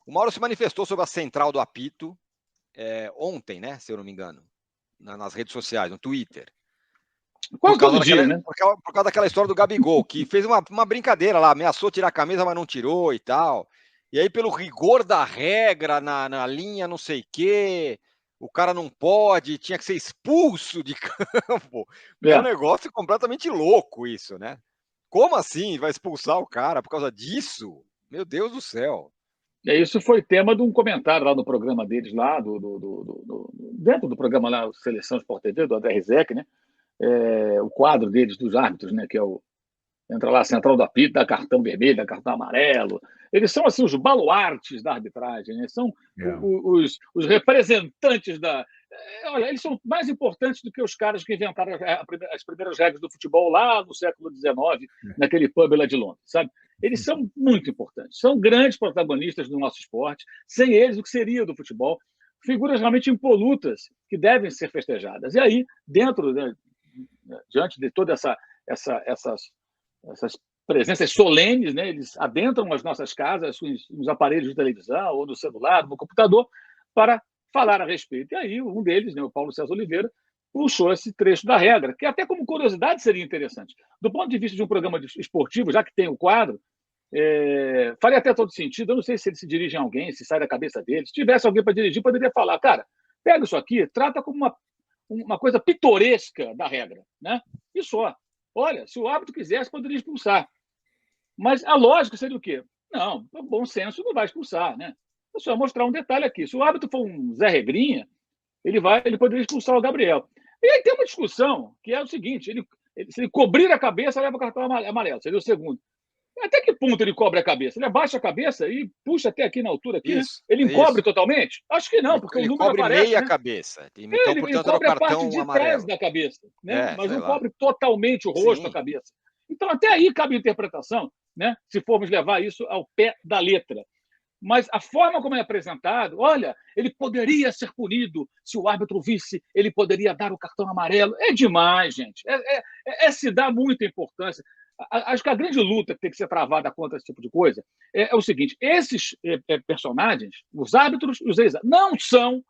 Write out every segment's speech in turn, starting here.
O Mauro se manifestou sobre a central do apito ontem, né? Se eu não me engano, nas redes sociais, no Twitter. Quase todo dia, né? Por causa daquela história do Gabigol, que fez uma brincadeira lá, ameaçou tirar a camisa, mas não tirou e tal. E aí, pelo rigor da regra, na linha não sei o quê, o cara não pode, tinha que ser expulso de campo. É um negócio completamente louco isso, né? Como assim vai expulsar o cara por causa disso? Meu Deus do céu. Isso foi tema de um comentário lá no programa deles, lá dentro do programa lá, Seleção Sport TV, do André Rizek, né? O quadro deles, dos árbitros, né? Que é o entra lá, central do apito, dá cartão vermelho, dá cartão amarelo. Eles são assim os baluartes da arbitragem, né? São os representantes da. Olha, eles são mais importantes do que os caras que inventaram as primeiras regras do futebol lá no século XIX, naquele pub lá de Londres, sabe? Eles são muito importantes, são grandes protagonistas do nosso esporte. Sem eles, o que seria do futebol? Figuras realmente impolutas que devem ser festejadas. E aí, dentro, né, diante de toda essas presenças solenes, né? Eles adentram as nossas casas, nos aparelhos de televisão, ou no celular, no computador, para falar a respeito. E aí, um deles, né, o Paulo César Oliveira, puxou esse trecho da regra, que até como curiosidade seria interessante. Do ponto de vista de um programa esportivo, já que tem o quadro, faria até todo sentido. Eu não sei se ele se dirige a alguém, se sai da cabeça dele. Se tivesse alguém para dirigir, poderia falar, cara, pega isso aqui, trata como uma coisa pitoresca da regra, né? E só. Olha, se o árbitro quisesse, poderia expulsar. Mas a lógica seria o quê? Não, o bom senso não vai expulsar, né? É só mostrar um detalhe aqui. Se o árbitro for um Zé Regrinha, ele poderia expulsar o Gabriel. E aí tem uma discussão, que é o seguinte, se ele cobrir a cabeça, leva o cartão amarelo, seria o segundo. Até que ponto ele cobre a cabeça? Ele abaixa a cabeça e puxa até aqui na altura, aqui, isso, né? Ele encobre totalmente? Acho que não, porque o número cobre aparece, meia né? cabeça. Então, Ele portanto, era o cobre a parte cartão de amarelo. trás da cabeça, né? Mas não lá. cobre totalmente o rosto, Sim. a cabeça. Então, até aí cabe interpretação, né? Se formos levar isso ao pé da letra. Mas a forma como é apresentado, olha, ele poderia ser punido se o árbitro visse, ele poderia dar o cartão amarelo. É demais, gente. Se dá muita importância. Acho que a grande luta que tem que ser travada contra esse tipo de coisa é o seguinte: esses personagens, os árbitros e os ex-árbitros, não são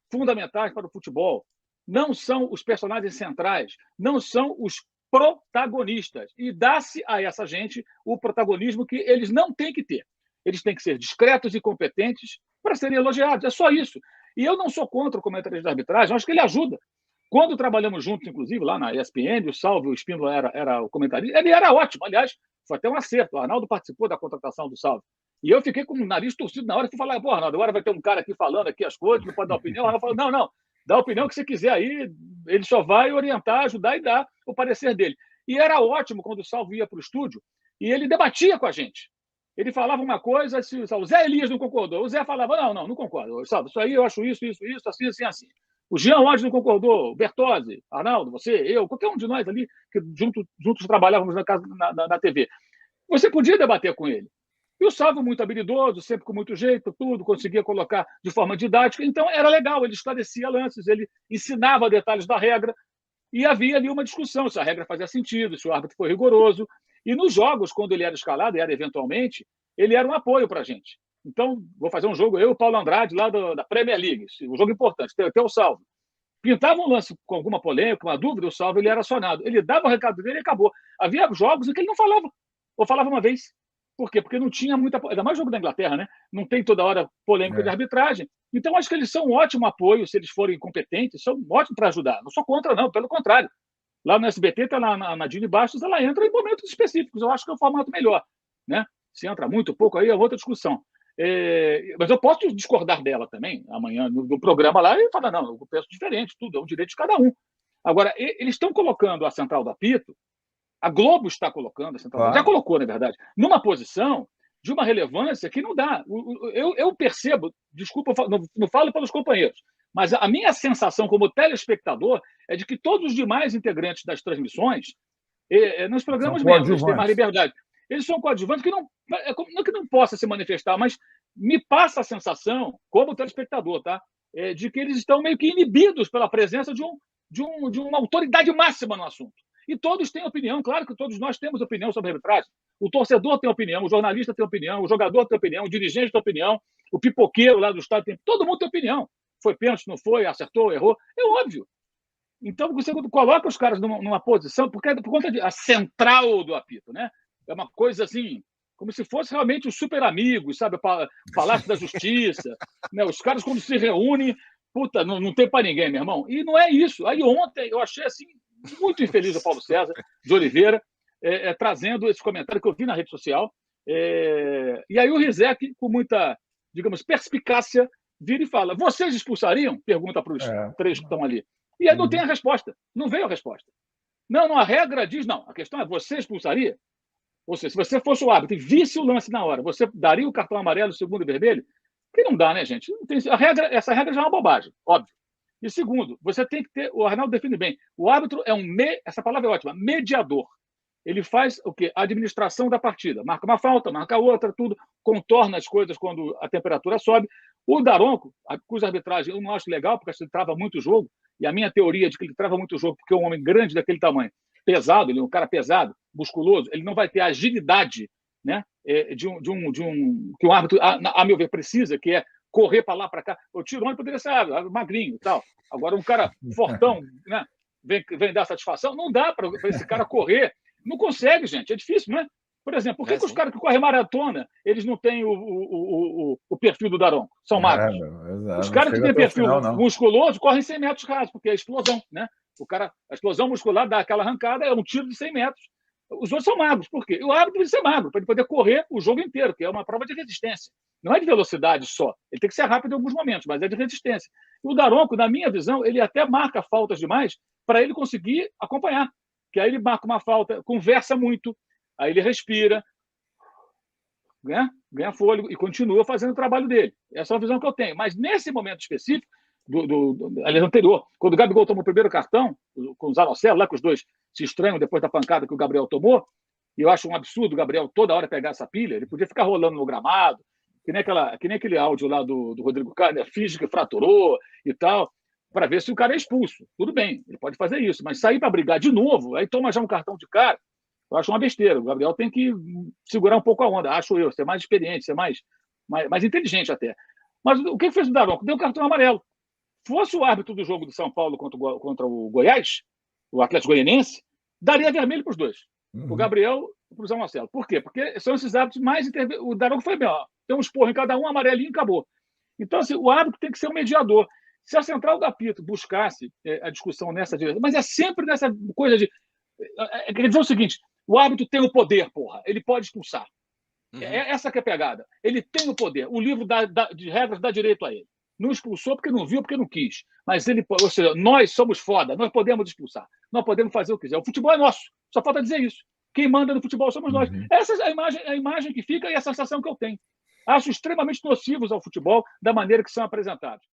fundamentais para o futebol, não são os personagens centrais, não são os protagonistas. E dá-se a essa gente o protagonismo que eles não têm que ter. Eles têm que ser discretos e competentes para serem elogiados. É só isso. E eu não sou contra o comentarista de arbitragem, acho que ele ajuda. Quando trabalhamos juntos, inclusive, lá na ESPN, o Salvo, o Espíndola era o comentarista, ele era ótimo. Aliás, foi até um acerto. O Arnaldo participou da contratação do Salvo. E eu fiquei com o nariz torcido na hora que falar, pô, Arnaldo, agora vai ter um cara aqui falando aqui as coisas, não pode dar opinião. O Arnaldo falou, não, dá a opinião que você quiser aí, ele só vai orientar, ajudar e dar o parecer dele. E era ótimo quando o Salvo ia para o estúdio e ele debatia com a gente. Ele falava uma coisa, o Zé Elias não concordou. O Zé falava, não concordo. Salvo, isso aí eu acho isso, assim. O Jean Lodge não concordou, o Bertozzi, Arnaldo, você, eu, qualquer um de nós ali, que juntos trabalhávamos na TV. Você podia debater com ele. E o Salvo, muito habilidoso, sempre com muito jeito, tudo, conseguia colocar de forma didática. Então, era legal, ele esclarecia lances, ele ensinava detalhes da regra, e havia ali uma discussão se a regra fazia sentido, se o árbitro foi rigoroso. E nos jogos, quando ele era escalado, e era eventualmente, ele era um apoio para a gente. Então, vou fazer um jogo, eu e o Paulo Andrade, lá da Premier League, um jogo importante, tem até o Salvo. Pintava um lance com alguma polêmica, uma dúvida, o Salvo ele era acionado. Ele dava o recado dele e acabou. Havia jogos em que ele não falava, ou falava uma vez. Por quê? Porque não tinha muita. Ainda mais jogo da Inglaterra, né? Não tem toda hora polêmica de arbitragem. Então, acho que eles são um ótimo apoio, se eles forem competentes, são ótimos para ajudar. Não sou contra, não, pelo contrário. Lá no SBT, está na Dini Bastos, ela entra em momentos específicos. Eu acho que é o formato melhor. Né? Se entra muito, pouco, aí é outra discussão. Mas eu posso discordar dela também, amanhã, no programa lá, e falar, não, eu penso diferente, tudo, é um direito de cada um. Agora, eles estão colocando a central do apito, a Globo está colocando a central, já colocou, na verdade, numa posição de uma relevância que não dá. Eu percebo, desculpa, não falo pelos companheiros, mas a minha sensação como telespectador é de que todos os demais integrantes das transmissões, nos programas mesmo, eles têm mais liberdade. Eles são coadjuvantes que não que não possa se manifestar, mas me passa a sensação, como telespectador, tá? De que eles estão meio que inibidos pela presença de uma autoridade máxima no assunto. E todos têm opinião, claro que todos nós temos opinião sobre a arbitragem. O torcedor tem opinião, o jornalista tem opinião, o jogador tem opinião, o dirigente tem opinião, o pipoqueiro lá do estádio tem... Todo mundo tem opinião. Foi pênalti, não foi, acertou, errou. É óbvio. Então, você coloca os caras numa posição, porque é por conta a central do apito, né? É uma coisa assim, como se fosse realmente os super amigos, sabe? Palácio da Justiça. Né? Os caras, quando se reúnem, puta, não tem para ninguém, meu irmão. E não é isso. Aí ontem eu achei assim, muito infeliz o Paulo César de Oliveira, trazendo esse comentário que eu vi na rede social. E aí o Rizek, com muita, digamos, perspicácia, vira e fala: vocês expulsariam? Pergunta para os três que estão ali. E aí não tem a resposta. Não veio a resposta. Não, a regra diz não. A questão é: você expulsaria? Ou seja, se você fosse o árbitro e visse o lance na hora, você daria o cartão amarelo, o segundo e vermelho? Que não dá, né, gente? Não tem, essa regra já é uma bobagem, óbvio. E segundo, você tem que ter, o Arnaldo define bem, o árbitro é essa palavra é ótima, mediador. Ele faz o quê? A administração da partida. Marca uma falta, marca outra, tudo, contorna as coisas quando a temperatura sobe. O Daronco, cuja arbitragem eu não acho legal, porque ele trava muito o jogo, e a minha teoria de que ele trava muito o jogo porque é um homem grande daquele tamanho, pesado, ele é um cara pesado, musculoso, ele não vai ter a agilidade, né, que o árbitro, a meu ver, precisa, que é correr para lá, para cá. O Tirone poderia ser magrinho e tal. Agora, um cara fortão, né, vem dar satisfação, não dá para esse cara correr. Não consegue, gente, é difícil, né? Por exemplo, por que os caras que correm maratona, eles não têm o perfil do Daronco? São magros. Os caras que têm perfil musculoso correm 100 metros rasos, porque é explosão, né? A explosão muscular dá aquela arrancada, é um tiro de 100 metros. Os outros são magros. Por quê? O árbitro precisa ser magro, para ele poder correr o jogo inteiro, que é uma prova de resistência. Não é de velocidade só. Ele tem que ser rápido em alguns momentos, mas é de resistência. E o Daronco, na minha visão, ele até marca faltas demais para ele conseguir acompanhar. Que aí ele marca uma falta, conversa muito, aí ele respira, ganha fôlego e continua fazendo o trabalho dele. Essa é a visão que eu tenho. Mas nesse momento específico, aliás, anterior, quando o Gabigol tomou o primeiro cartão, com o Zanocelo, lá que os dois se estranham depois da pancada que o Gabriel tomou, e eu acho um absurdo o Gabriel toda hora pegar essa pilha, ele podia ficar rolando no gramado, que nem aquele áudio lá do Rodrigo Caio, né? Finge que fraturou e tal, para ver se o cara é expulso. Tudo bem, ele pode fazer isso, mas sair para brigar de novo, aí toma já um cartão de cara, eu acho uma besteira. O Gabriel tem que segurar um pouco a onda, acho eu, ser mais experiente, ser mais inteligente até. Mas o que fez o Daronco? Deu cartão amarelo. Fosse o árbitro do jogo do São Paulo contra o Goiás, o Atlético Goianiense, daria vermelho para os dois. O Gabriel e para o Zé Marcelo. Por quê? Porque são esses árbitros mais... O Daronco foi bem, ó, tem um esporro em cada um, amarelinho e acabou. Então, assim, o árbitro tem que ser um mediador. Se a central do apito buscasse a discussão nessa direção, mas é sempre nessa coisa de... Quer dizer o seguinte, o árbitro tem o poder, porra, ele pode expulsar. Essa que é a pegada. Ele tem o poder. O livro de regras dá direito a ele. Não expulsou porque não viu, porque não quis. Mas ele, ou seja, nós somos foda, nós podemos expulsar, nós podemos fazer o que quiser. O futebol é nosso, só falta dizer isso. Quem manda no futebol somos nós. Essa é a imagem que fica e a sensação que eu tenho. Acho extremamente nocivos ao futebol da maneira que são apresentados.